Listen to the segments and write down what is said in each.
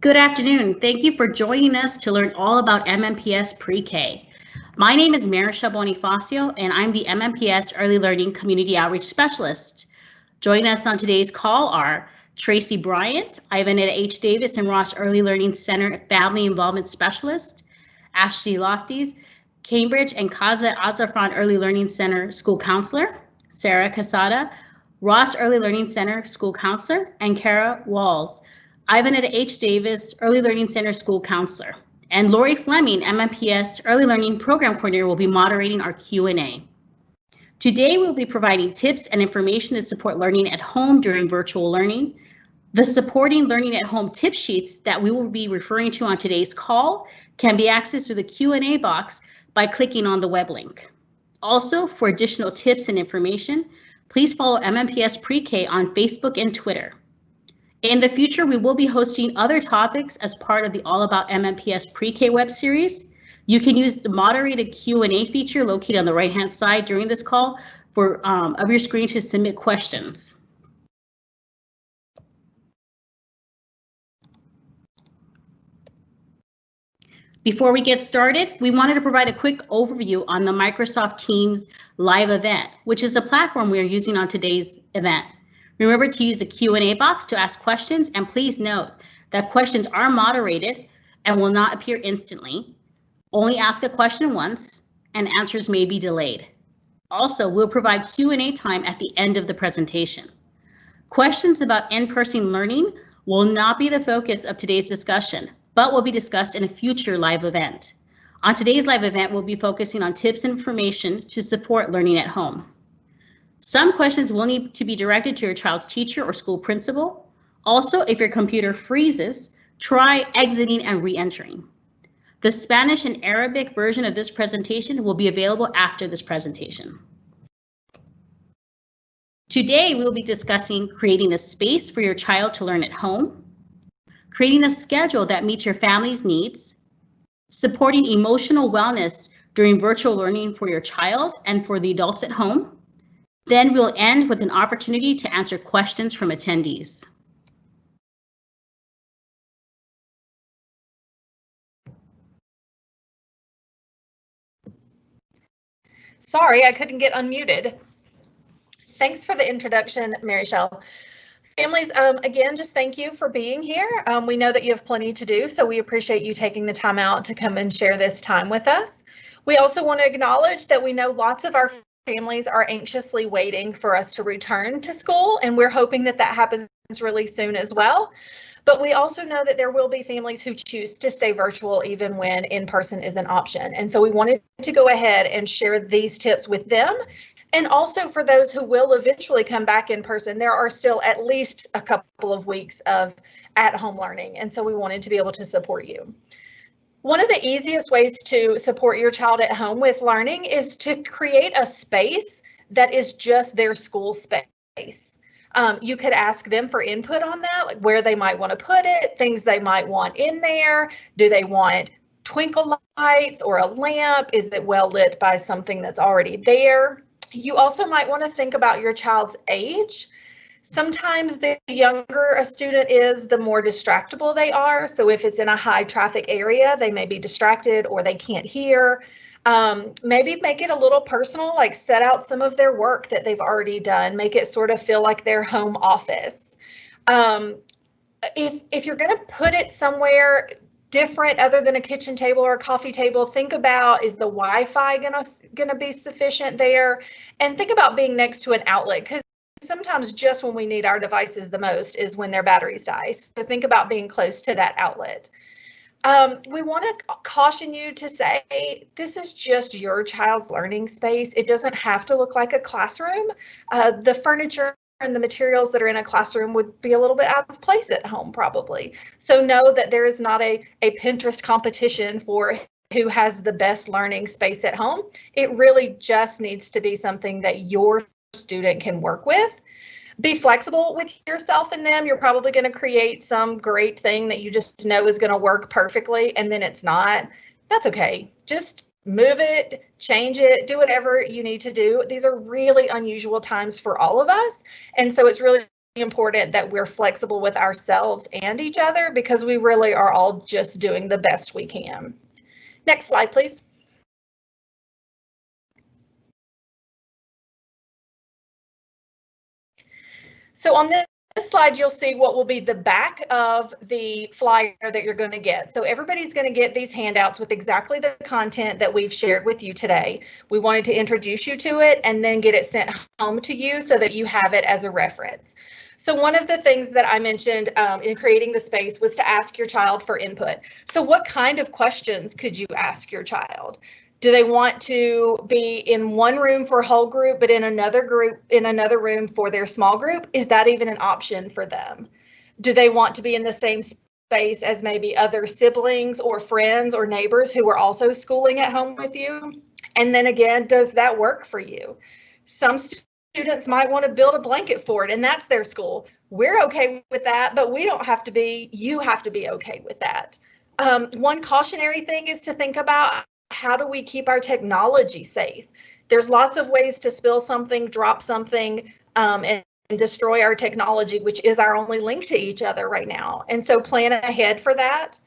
Good afternoon. Thank you for joining us to learn all about MNPS Pre-K. My name is Marisha Bonifacio, and I'm the MNPS Early Learning Community Outreach Specialist. Joining us on today's call are Tracy Bryant, Ivanetta H. Davis and Ross Early Learning Center Family Involvement Specialist, Ashley Lofties, Cambridge and Kaza Azarfan Early Learning Center School Counselor, Sarah Casada, Ross Early Learning Center School Counselor, and Kara Walls, Ivanetta H. Davis Early Learning Center School Counselor. And Lori Fleming, MNPS Early Learning Program Coordinator, will be moderating our Q&A. Today, we'll be providing tips and information to support learning at home during virtual learning. The supporting learning at home tip sheets that we will be referring to on today's call can be accessed through the Q&A box by clicking on the web link. Also, for additional tips and information, please follow MNPS Pre-K on Facebook and Twitter. In the future, we will be hosting other topics as part of the All About MNPS Pre-K web series. You can use the moderated Q&A feature located on the right-hand side during this call of your screen to submit questions. Before we get started, we wanted to provide a quick overview on the Microsoft Teams live event, which is the platform we are using on today's event. Remember to use the Q&A box to ask questions, and please note that questions are moderated and will not appear instantly. Only ask a question once, and answers may be delayed. Also, we'll provide Q&A time at the end of the presentation. Questions about in-person learning will not be the focus of today's discussion, but will be discussed in a future live event. On today's live event, we'll be focusing on tips and information to support learning at home. Some questions will need to be directed to your child's teacher or school principal. Also, if your computer freezes, try exiting and re-entering. The Spanish and Arabic version of this presentation will be available after this presentation. Today, we will be discussing creating a space for your child to learn at home, creating a schedule that meets your family's needs, supporting emotional wellness during virtual learning for your child and for the adults at home. Then we'll end with an opportunity to answer questions from attendees. Sorry, I couldn't get unmuted. Thanks for the introduction, Mary Shell. Families, again, just thank you for being here. We know that you have plenty to do, so we appreciate you taking the time out to come and share this time with us. We also want to acknowledge that we know lots of our families are anxiously waiting for us to return to school, and we're hoping that that happens really soon as well. But we also know that there will be families who choose to stay virtual even when in-person is an option. And so we wanted to go ahead and share these tips with them. And also for those who will eventually come back in person, there are still at least a couple of weeks of at-home learning. And so we wanted to be able to support you. One of the easiest ways to support your child at home with learning is to create a space that is just their school space. You could ask them for input on that, like where they might want to put it, things they might want in there. Do they want twinkle lights or a lamp? Is it well lit by something that's already there? You also might want to think about your child's age. Sometimes the younger a student is, the more distractible they are. So if it's in a high traffic area, they may be distracted or they can't hear. Maybe make it a little personal, like set out some of their work that they've already done, make it sort of feel like their home office. If you're going to put it somewhere different other than a kitchen table or a coffee table, think about, is the Wi-Fi gonna be sufficient there? And think about being next to an outlet, because sometimes just when we need our devices the most is when their batteries die. So think about being close to that outlet. We want to caution you to say this is just your child's learning space. It doesn't have to look like a classroom. The furniture and the materials that are in a classroom would be a little bit out of place at home probably. So know that there is not a Pinterest competition for who has the best learning space at home. It really just needs to be something that your student can work with. Be flexible with yourself and them. You're probably going to create some great thing that you just know is going to work perfectly, and then it's not. That's okay. Just move it, change it, do whatever you need to do. These are really unusual times for all of us, and so it's really important that we're flexible with ourselves and each other, because we really are all just doing the best we can. Next slide, please. So on this slide, you'll see what will be the back of the flyer that you're going to get. So everybody's going to get these handouts with exactly the content that we've shared with you today. We wanted to introduce you to it and then get it sent home to you so that you have it as a reference. So one of the things that I mentioned in creating the space was to ask your child for input. So what kind of questions could you ask your child? Do they want to be in one room for a whole group, but in another room for their small group? Is that even an option for them? Do they want to be in the same space as maybe other siblings or friends or neighbors who are also schooling at home with you? And then again, does that work for you? Some students might want to build a blanket fort and that's their school. We're okay with that, but we don't have to be. You have to be okay with that. One cautionary thing is to think about, how do we keep our technology safe? There's lots of ways to spill something, drop something, and destroy our technology, which is our only link to each other right now. And so plan ahead for that.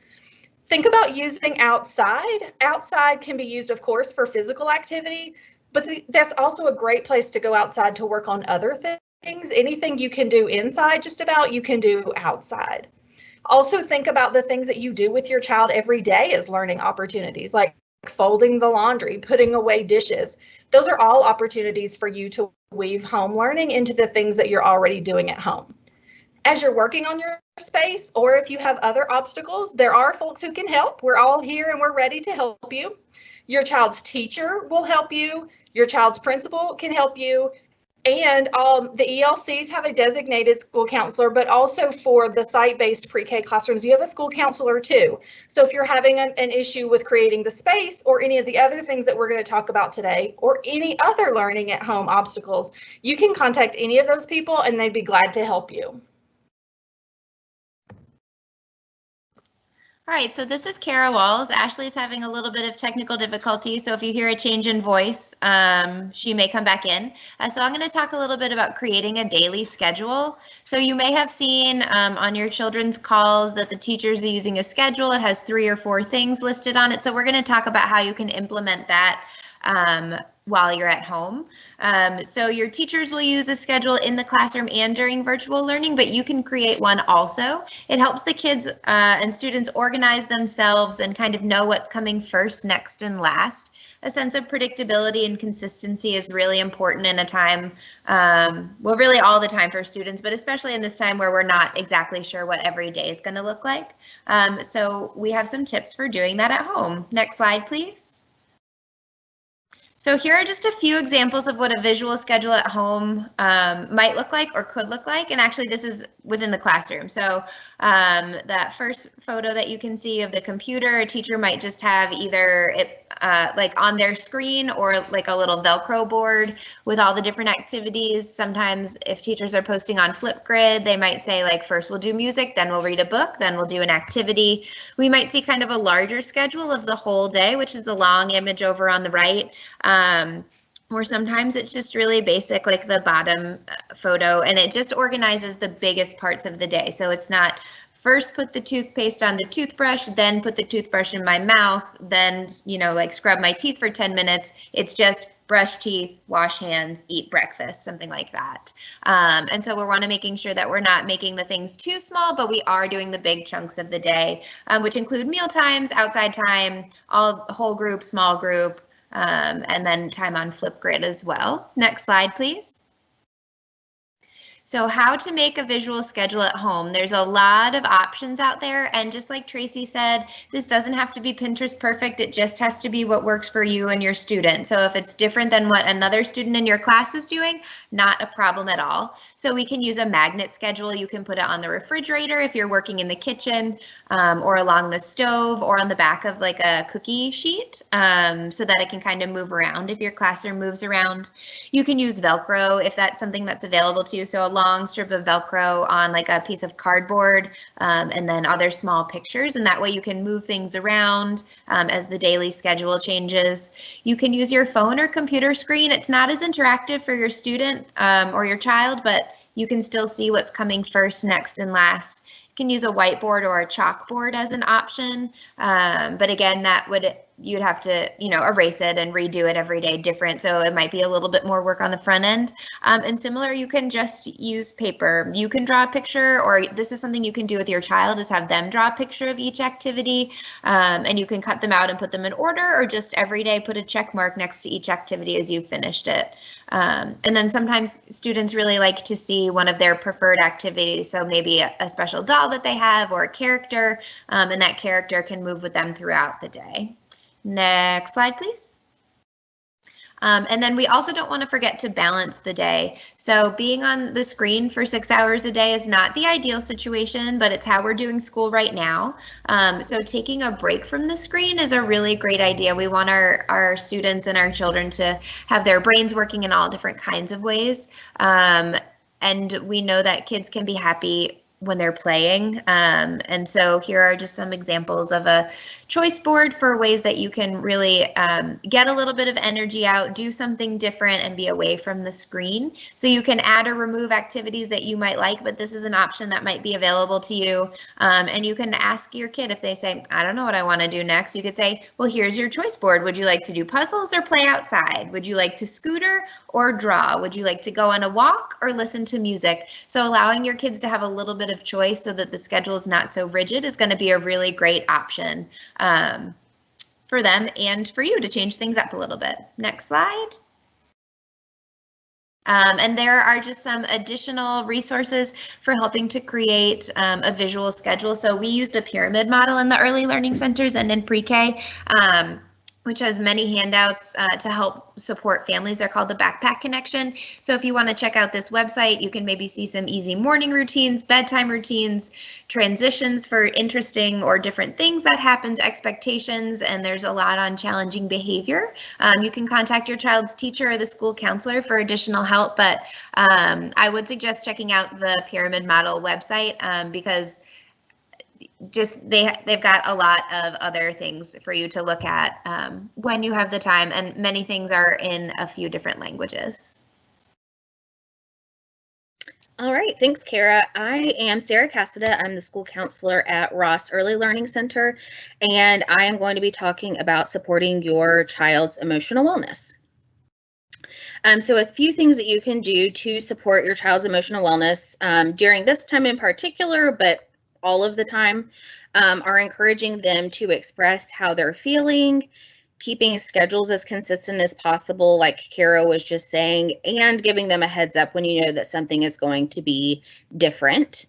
Think about using outside. Outside can be used, of course, for physical activity, but that's also a great place to go outside to work on other things. Anything you can do inside, just about, you can do outside. Also think about the things that you do with your child every day as learning opportunities, like folding the laundry, putting away dishes. Those are all opportunities for you to weave home learning into the things that you're already doing at home. As you're working on your space, or if you have other obstacles, there are folks who can help. We're all here and we're ready to help you. Your child's teacher will help you. Your child's principal can help you. And the ELCs have a designated school counselor, but also for the site-based pre-K classrooms, you have a school counselor too. So if you're having an issue with creating the space or any of the other things that we're going to talk about today, or any other learning at home obstacles, you can contact any of those people and they'd be glad to help you. All right, so this is Kara Walls. Ashley's having a little bit of technical difficulty, so if you hear a change in voice, she may come back in. So I'm going to talk a little bit about creating a daily schedule. So you may have seen on your children's calls that the teachers are using a schedule. It has 3 or 4 things listed on it. So we're going to talk about how you can implement that while you're at home. So your teachers will use a schedule in the classroom and during virtual learning, but you can create one also. It helps the kids and students organize themselves and kind of know what's coming first, next, and last. A sense of predictability and consistency is really important in a time, well, really all the time for students, but especially in this time where we're not exactly sure what every day is going to look like. So we have some tips for doing that at home. Next slide, please. So here are just a few examples of what a visual schedule at home might look like or could look like. And actually this is within the classroom. So that first photo that you can see of the computer, a teacher might just have either it like on their screen or like a little Velcro board with all the different activities. Sometimes if teachers are posting on Flipgrid, they might say like, first we'll do music, then we'll read a book, then we'll do an activity. We might see kind of a larger schedule of the whole day, which is the long image over on the right. Or sometimes it's just really basic, like the bottom photo, and it just organizes the biggest parts of the day. So it's not first put the toothpaste on the toothbrush, then put the toothbrush in my mouth, then, you know, like scrub my teeth for 10 minutes. It's just brush teeth, wash hands, eat breakfast, something like that. And so we want to making sure that we're not making the things too small, but we are doing the big chunks of the day, which include meal times, outside time, all whole group, small group, and then time on Flipgrid as well. Next slide, please. So how to make a visual schedule at home. There's a lot of options out there, and just like Tracy said, this doesn't have to be Pinterest perfect. It just has to be what works for you and your student. So if it's different than what another student in your class is doing, not a problem at all. So we can use a magnet schedule. You can put it on the refrigerator if you're working in the kitchen, or along the stove, or on the back of like a cookie sheet, so that it can kind of move around if your classroom moves around. You can use Velcro if that's something that's available to you. So a long strip of Velcro on like a piece of cardboard, and then other small pictures. And that way you can move things around as the daily schedule changes. You can use your phone or computer screen. It's not as interactive for your student or your child, but you can still see what's coming first, next, and last. You can use a whiteboard or a chalkboard as an option. But again, you'd have to, erase it and redo it every day different. So it might be a little bit more work on the front end. And similar, you can just use paper. You can draw a picture, or this is something you can do with your child, is have them draw a picture of each activity. And you can cut them out and put them in order, or just every day put a check mark next to each activity as you've finished it. And then sometimes students really like to see one of their preferred activities. So maybe a special doll that they have, or a character, and that character can move with them throughout the day. Next slide, please. And then we also don't want to forget to balance the day. So being on the screen for 6 hours a day is not the ideal situation, but it's how we're doing school right now. So taking a break from the screen is a really great idea. We want our students and our children to have their brains working in all different kinds of ways. And we know that kids can be happy when they're playing. And so here are just some examples of a choice board for ways that you can really get a little bit of energy out, do something different, and be away from the screen. So you can add or remove activities that you might like, but this is an option that might be available to you. And you can ask your kid if they say, I don't know what I want to do next. You could say, well, here's your choice board. Would you like to do puzzles or play outside? Would you like to scooter or draw? Would you like to go on a walk or listen to music? So allowing your kids to have a little bit of choice so that the schedule is not so rigid is going to be a really great option for them and for you to change things up a little bit. Next slide. And there are just some additional resources for helping to create a visual schedule. So we use the pyramid model in the early learning centers and in pre-K, which has many handouts to help support families. They're called the Backpack Connection. So if you want to check out this website, you can maybe see some easy morning routines, bedtime routines, transitions for interesting or different things that happens, expectations, and there's a lot on challenging behavior. You can contact your child's teacher or the school counselor for additional help, but I would suggest checking out the Pyramid Model website because just they've got a lot of other things for you to look at when you have the time, and many things are in a few different languages. All right, thanks, Kara. I am Sarah Cassida. I'm the school counselor at Ross Early Learning Center, and I am going to be talking about supporting your child's emotional wellness. So a few things that you can do to support your child's emotional wellness during this time in particular, but all of the time, are encouraging them to express how they're feeling, keeping schedules as consistent as possible, like Kara was just saying, and giving them a heads up when you know that something is going to be different.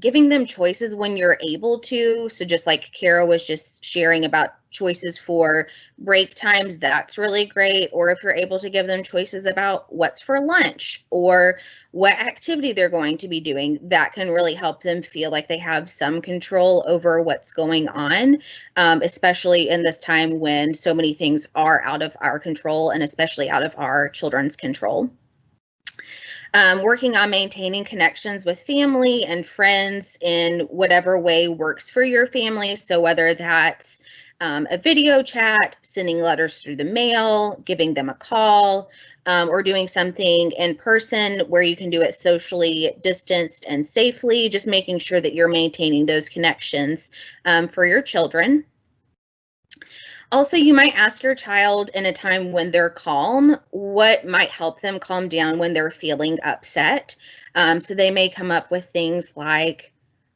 Giving them choices when you're able to. So just like Kara was just sharing about choices for break times, that's really great. Or if you're able to give them choices about what's for lunch or what activity they're going to be doing, that can really help them feel like they have some control over what's going on, especially in this time when so many things are out of our control and especially out of our children's control. Working on maintaining connections with family and friends in whatever way works for your family. So whether that's a video chat, sending letters through the mail, giving them a call, or doing something in person where you can do it socially distanced and safely, just making sure that you're maintaining those connections for your children. Also, you might ask your child in a time when they're calm, what might help them calm down when they're feeling upset. So they may come up with things like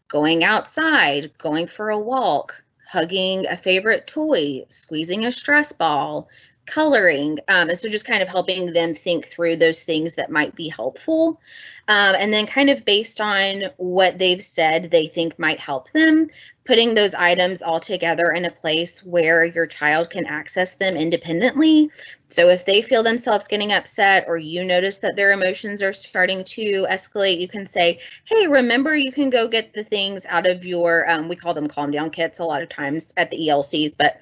going outside, going for a walk, hugging a favorite toy, squeezing a stress ball, coloring. And so just kind of helping them think through those things that might be helpful. And then kind of based on what they've said they think might help them, putting those items all together in a place where your child can access them independently. So if they feel themselves getting upset or you notice that their emotions are starting to escalate, you can say, hey, remember you can go get the things out of your, we call them calm down kits a lot of times at the ELCs, but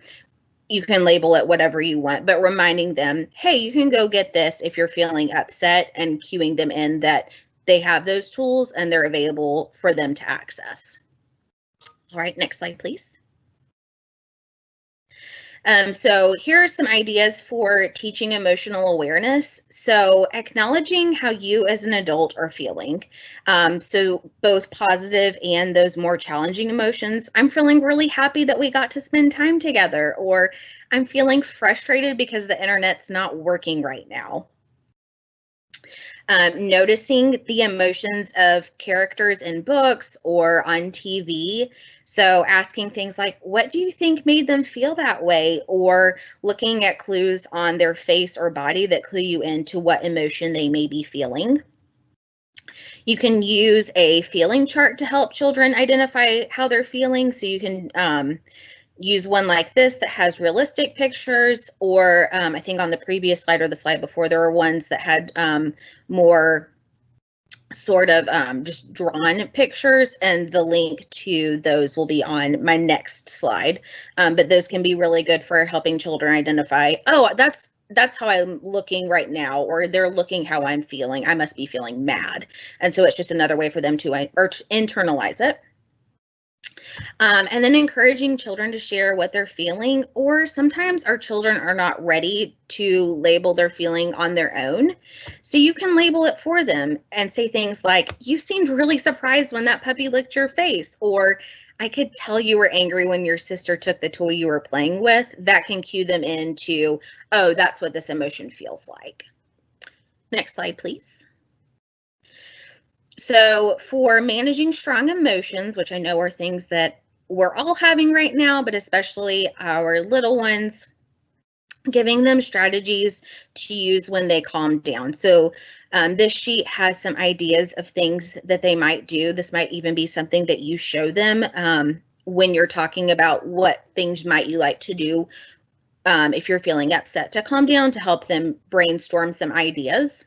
you can label it whatever you want, but reminding them, hey, you can go get this if you're feeling upset, and cueing them in that they have those tools and they're available for them to access. All right, next slide, please. So here are some ideas for teaching emotional awareness. So acknowledging how you as an adult are feeling. So both positive and those more challenging emotions. I'm feeling really happy that we got to spend time together, or I'm feeling frustrated because the internet's not working right now. Noticing the emotions of characters in books or on TV. So asking things like, what do you think made them feel that way? Or looking at clues on their face or body that clue you into what emotion they may be feeling. You can use a feeling chart to help children identify how they're feeling. So you can use one like this that has realistic pictures, or I think on the previous slide or the slide before, there were ones that had more sort of just drawn pictures, and the link to those will be on my next slide. But those can be really good for helping children identify, oh, that's how I'm looking right now, or they're looking how I'm feeling. I must be feeling mad. And so it's just another way for them to internalize it. And then encouraging children to share what they're feeling, or sometimes our children are not ready to label their feeling on their own. So you can label it for them and say things like, you seemed really surprised when that puppy licked your face, or I could tell you were angry when your sister took the toy you were playing with. That can cue them into, oh, that's what this emotion feels like. Next slide, please. So for managing strong emotions, which I know are things that we're all having right now, but especially our little ones, giving them strategies to use when they calm down. So this sheet has some ideas of things that they might do. This might even be something that you show them when you're talking about what things might you like to do if you're feeling upset, to calm down, to help them brainstorm some ideas.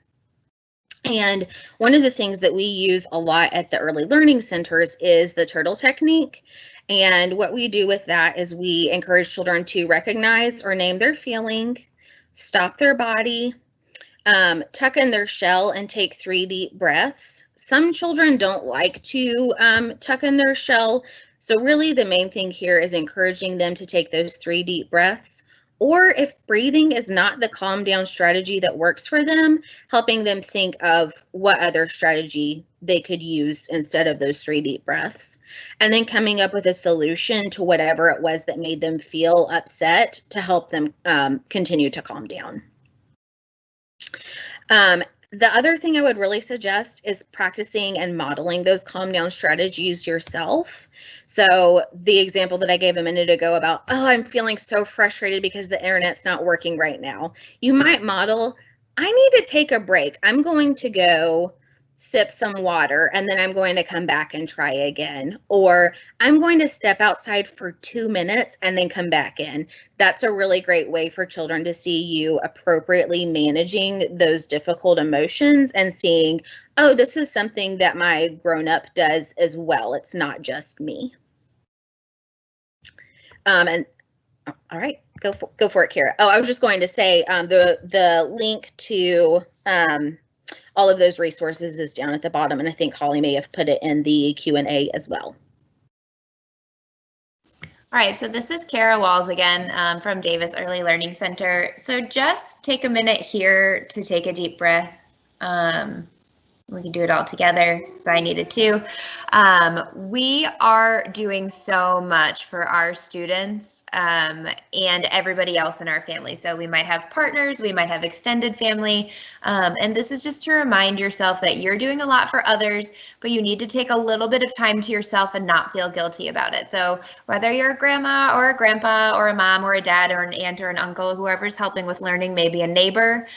And one of the things that we use a lot at the early learning centers is the turtle technique. And what we do with that is we encourage children to recognize or name their feeling, stop their body, tuck in their shell, and take 3 deep breaths. Some children don't like to tuck in their shell. So really the main thing here is encouraging them to take those 3 deep breaths. Or if breathing is not the calm down strategy that works for them, helping them think of what other strategy they could use instead of those 3 deep breaths. And then coming up with a solution to whatever it was that made them feel upset to help them continue to calm down. The other thing I would really suggest is practicing and modeling those calm down strategies yourself. So the example that I gave a minute ago about, oh, I'm feeling so frustrated because the internet's not working right now. You might model, I need to take a break. I'm going to go sip some water and then I'm going to come back and try again. Or I'm going to step outside for 2 minutes and then come back in. That's a really great way for children to see you appropriately managing those difficult emotions and seeing, oh, this is something that my grown-up does as well. It's not just me. And all right, go for it, Kara. Oh, I was just going to say the link to all of those resources is down at the bottom, and I think Holly may have put it in the Q&A as well. All right, so this is Kara Walls again from Davis Early Learning Center. So just take a minute here to take a deep breath. We can do it all together because I needed to. We are doing so much for our students and everybody else in our family. So we might have partners, we might have extended family. And this is just to remind yourself that you're doing a lot for others, but you need to take a little bit of time to yourself and not feel guilty about it. So whether you're a grandma or a grandpa or a mom or a dad or an aunt or an uncle, whoever's helping with learning, maybe a neighbor,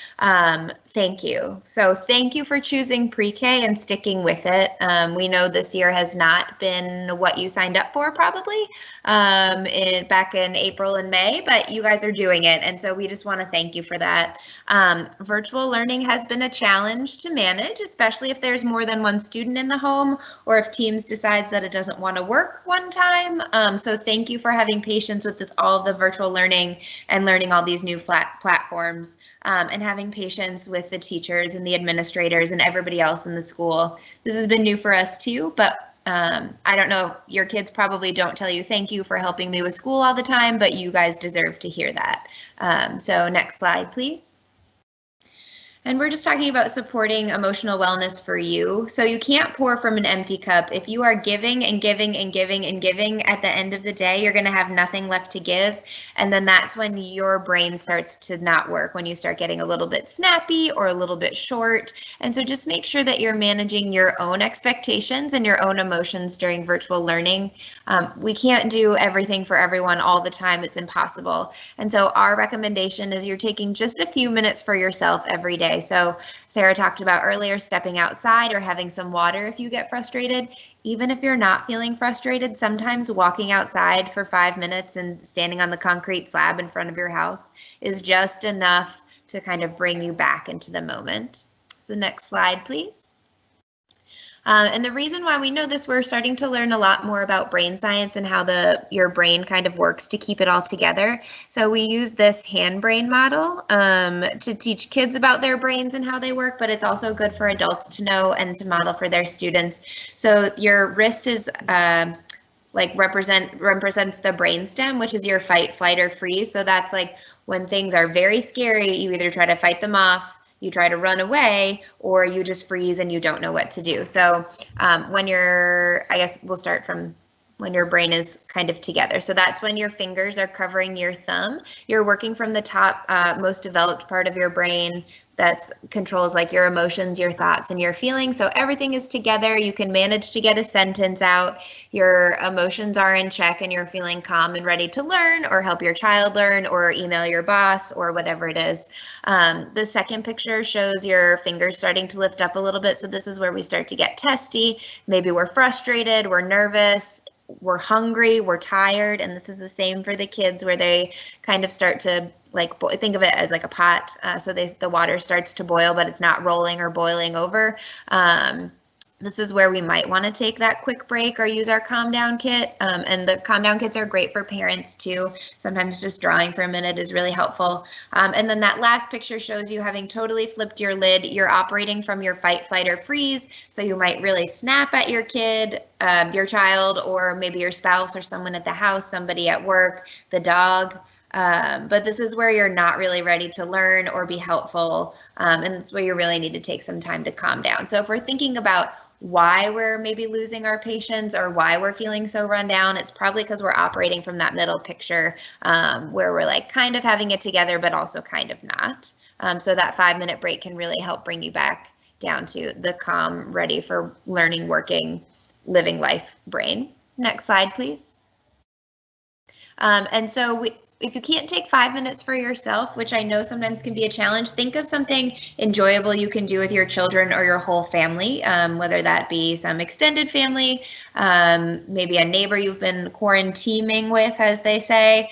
thank you. So thank you for choosing pre-K and sticking with it. We know this year has not been what you signed up for probably back in April and May, but you guys are doing it. And so we just want to thank you for that. Virtual learning has been a challenge to manage, especially if there's more than one student in the home or if Teams decides that it doesn't want to work one time. So thank you for having patience with all the virtual learning and learning all these new platforms and having patience with the teachers and the administrators and everybody else else in the school. This has been new for us too, but I don't know, your kids probably don't tell you thank you for helping me with school all the time, but you guys deserve to hear that. So next slide, please. And we're just talking about supporting emotional wellness for you. So you can't pour from an empty cup. If you are giving and giving and giving and giving, at the end of the day, you're going to have nothing left to give. And then that's when your brain starts to not work, when you start getting a little bit snappy or a little bit short. And so just make sure that you're managing your own expectations and your own emotions during virtual learning. We can't do everything for everyone all the time. It's impossible. And so our recommendation is you're taking just a few minutes for yourself every day. So Sarah talked about earlier, stepping outside or having some water if you get frustrated. Even if you're not feeling frustrated, sometimes walking outside for 5 minutes and standing on the concrete slab in front of your house is just enough to kind of bring you back into the moment. So next slide, please. And the reason why we know this, we're starting to learn a lot more about brain science and how your brain kind of works to keep it all together. So we use this hand brain model to teach kids about their brains and how they work, but it's also good for adults to know and to model for their students. So your wrist is represents the brainstem, which is your fight, flight, or freeze. So that's like when things are very scary, you either try to fight them off, you try to run away, or you just freeze and you don't know what to do. So when I guess we'll start from when your brain is kind of together. So that's when your fingers are covering your thumb. You're working from the top, most developed part of your brain that controls like your emotions, your thoughts, and your feelings. So everything is together. You can manage to get a sentence out. Your emotions are in check and you're feeling calm and ready to learn or help your child learn or email your boss or whatever it is. The second picture shows your fingers starting to lift up a little bit. So this is where we start to get testy. Maybe we're frustrated, we're nervous, we're hungry, we're tired, and this is the same for the kids where they kind of start to think of it as like a pot. So the water starts to boil, but it's not rolling or boiling over. This is where we might want to take that quick break or use our calm down kit. And the calm down kits are great for parents too. Sometimes just drawing for a minute is really helpful. And then that last picture shows you having totally flipped your lid. You're operating from your fight, flight, or freeze. So you might really snap at your kid, your child, or maybe your spouse or someone at the house, somebody at work, the dog. But this is where you're not really ready to learn or be helpful. And it's where you really need to take some time to calm down. So if we're thinking about why we're maybe losing our patience or why we're feeling so run down, it's probably because we're operating from that middle picture where we're like kind of having it together, but also kind of not. So that 5-minute break can really help bring you back down to the calm, ready for learning, working, living life brain. Next slide, please. And so if you can't take 5 minutes for yourself, which I know sometimes can be a challenge, think of something enjoyable you can do with your children or your whole family, whether that be some extended family, maybe a neighbor you've been quarantining with, as they say.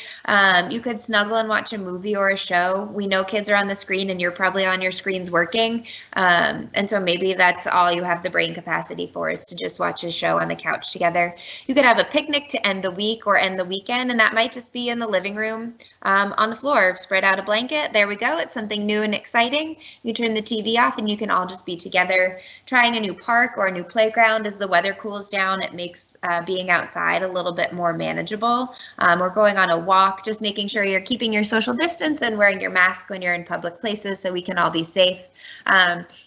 You could snuggle and watch a movie or a show. We know kids are on the screen and you're probably on your screens working. And so maybe that's all you have the brain capacity for, is to just watch a show on the couch together. You could have a picnic to end the week or end the weekend, and that might just be in the living room. On the floor, spread out a blanket. There we go. It's something new and exciting. You turn the TV off and you can all just be together. Trying a new park or a new playground as the weather cools down, it makes being outside a little bit more manageable. Or going on a walk, just making sure you're keeping your social distance and wearing your mask when you're in public places so we can all be safe.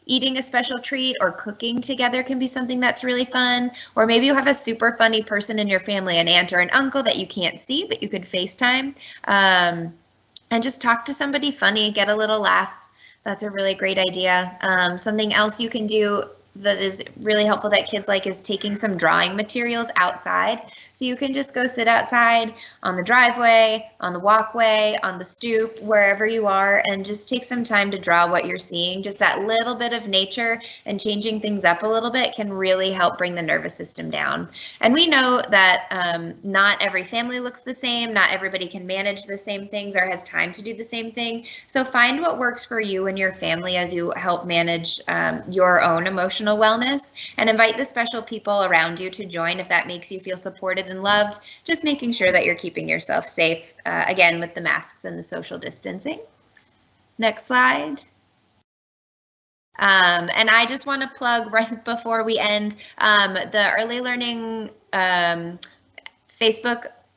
Eating a special treat or cooking together can be something that's really fun. Or maybe you have a super funny person in your family, an aunt or an uncle that you can't see, but you could FaceTime. And just talk to somebody funny, get a little laugh. That's a really great idea. Something else you can do that is really helpful that kids like is taking some drawing materials outside. So you can just go sit outside on the driveway, on the walkway, on the stoop, wherever you are, and just take some time to draw what you're seeing. Just that little bit of nature and changing things up a little bit can really help bring the nervous system down. And we know that not every family looks the same, not everybody can manage the same things or has time to do the same thing. So find what works for you and your family as you help manage your own emotional wellness, and invite the special people around you to join if that makes you feel supported and loved, just making sure that you're keeping yourself safe, again, with the masks and the social distancing. Next slide. And I just want to plug right before we end the early learning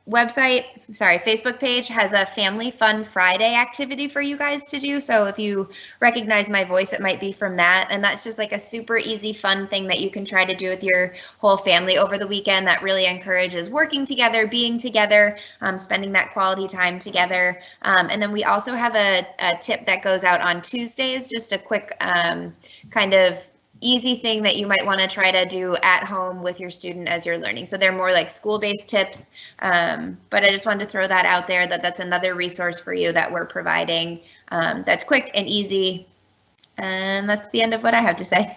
Facebook page has a Family Fun Friday activity for you guys to do. So if you recognize my voice, it might be from that. And that's just like a super easy, fun thing that you can try to do with your whole family over the weekend that really encourages working together, being together, spending that quality time together. And then we also have a tip that goes out on Tuesdays, just a quick kind of easy thing that you might want to try to do at home with your student as you're learning. So they're more like school-based tips, but I just wanted to throw that out there, that's another resource for you that we're providing that's quick and easy. And that's the end of what I have to say.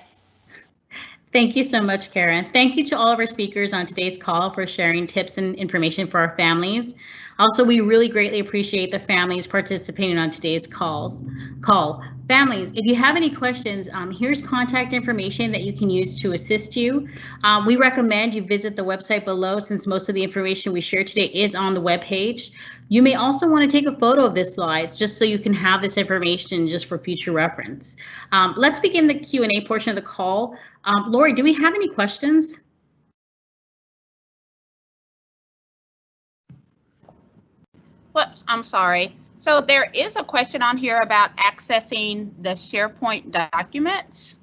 Thank you so much, Karen. Thank you to all of our speakers on today's call for sharing tips and information for our families. Also, we really greatly appreciate the families participating on today's call. Families, if you have any questions, here's contact information that you can use to assist you. We recommend you visit the website below, since most of the information we share today is on the webpage. You may also want to take a photo of this slide just so you can have this information just for future reference. Let's begin the Q&A portion of the call. Lori, do we have any questions? Whoops, I'm sorry. So there is a question on here about accessing the SharePoint documents,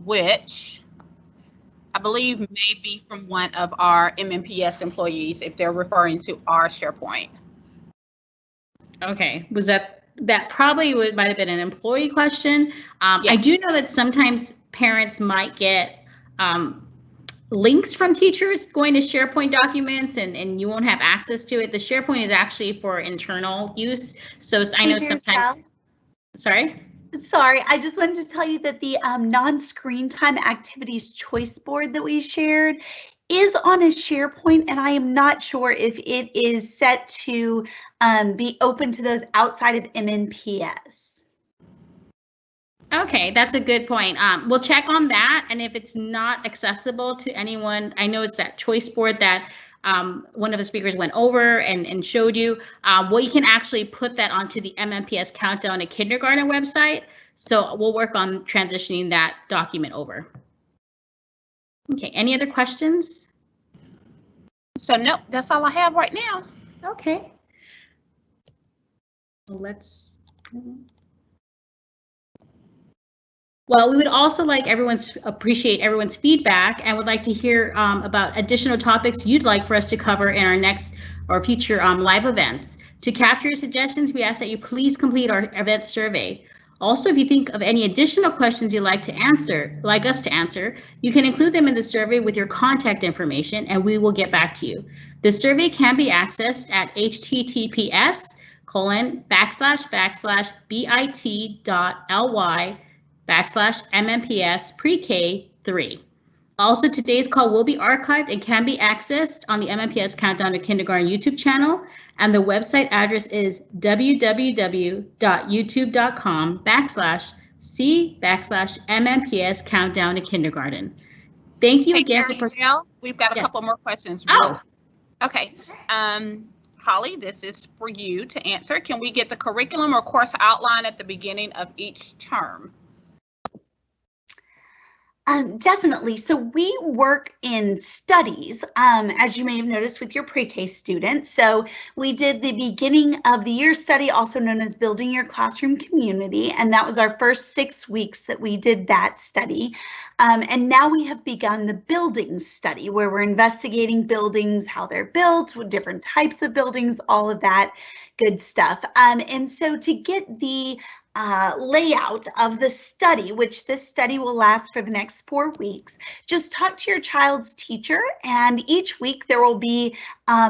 which I believe may be from one of our MNPS employees, if they're referring to our SharePoint. Okay. Was that probably might have been an employee question. Yes. I do know that sometimes parents might get links from teachers going to SharePoint documents, and you won't have access to it. The SharePoint is actually for internal use. So I know sometimes. Sorry, I just wanted to tell you that the non-screen time activities choice board that we shared is on a SharePoint, and I am not sure if it is set to be open to those outside of MNPS. Okay, that's a good point. We'll check on that, and if it's not accessible to anyone, I know it's that choice board that one of the speakers went over and showed you. Well, you can actually put that onto the MNPS Countdown to Kindergarten website. So we'll work on transitioning that document over. Okay, any other questions? So no, that's all I have right now. Okay. Let's. Well, we would also like appreciate everyone's feedback, and would like to hear about additional topics you'd like for us to cover in our next or future live events. To capture your suggestions, we ask that you please complete our event survey. Also, if you think of any additional questions you'd like us to answer, you can include them in the survey with your contact information, and we will get back to you. The survey can be accessed at https://bit.ly/MNPS Pre-K 3. Also, today's call will be archived and can be accessed on the MNPS Countdown to Kindergarten YouTube channel, and the website address is www.youtube.com/c/MNPS Countdown to Kindergarten. Thank you again. We've got a couple more questions. Okay. Holly, this is for you to answer. Can we get the curriculum or course outline at the beginning of each term? Definitely. So we work in studies, as you may have noticed with your pre-K students. So we did the beginning of the year study, also known as Building Your Classroom Community, and that was our first 6 weeks that we did that study. And now we have begun the buildings study, where we're investigating buildings, how they're built, with different types of buildings, all of that good stuff. And so to get the layout of the study, which this study will last for the next 4 weeks, just talk to your child's teacher, and each week there will be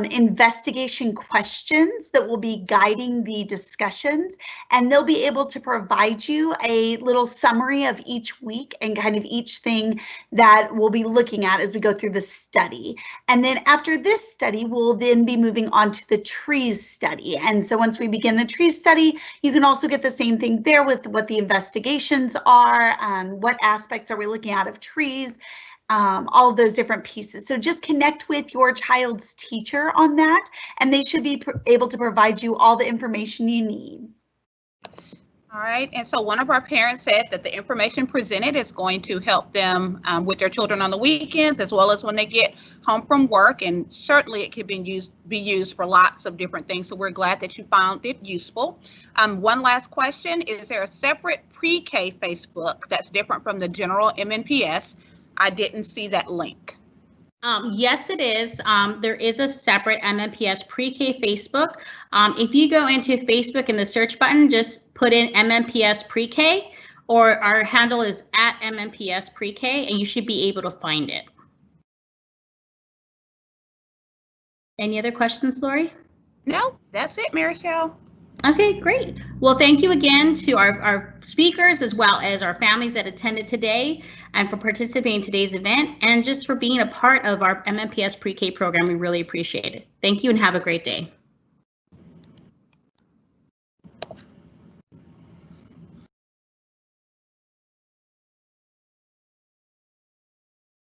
investigation questions that will be guiding the discussions, and they'll be able to provide you a little summary of each week and kind of each thing that we'll be looking at as we go through the study. And then after this study, we'll then be moving on to the trees study. And so once we begin the trees study, you can also get the same thing there with what the investigations are, what aspects are we looking at of trees, all of those different pieces. So just connect with your child's teacher on that, and they should be able to provide you all the information you need. All right, and so one of our parents said that the information presented is going to help them with their children on the weekends as well as when they get home from work, and certainly it can be used for lots of different things, so we're glad that you found it useful. One last question, is there a separate pre-K Facebook that's different from the general MNPS? I didn't see that link. Yes, it is. There is a separate MNPS Pre-K Facebook. If you go into Facebook in the search button, just put in MNPS Pre-K, or our handle is at MNPS Pre-K, and you should be able to find it. Any other questions, Lori? No, that's it, Marichelle. Okay, great. Well, thank you again to our speakers as well as our families that attended today and for participating in today's event and just for being a part of our MNPS Pre-K program. We really appreciate it. Thank you and have a great day.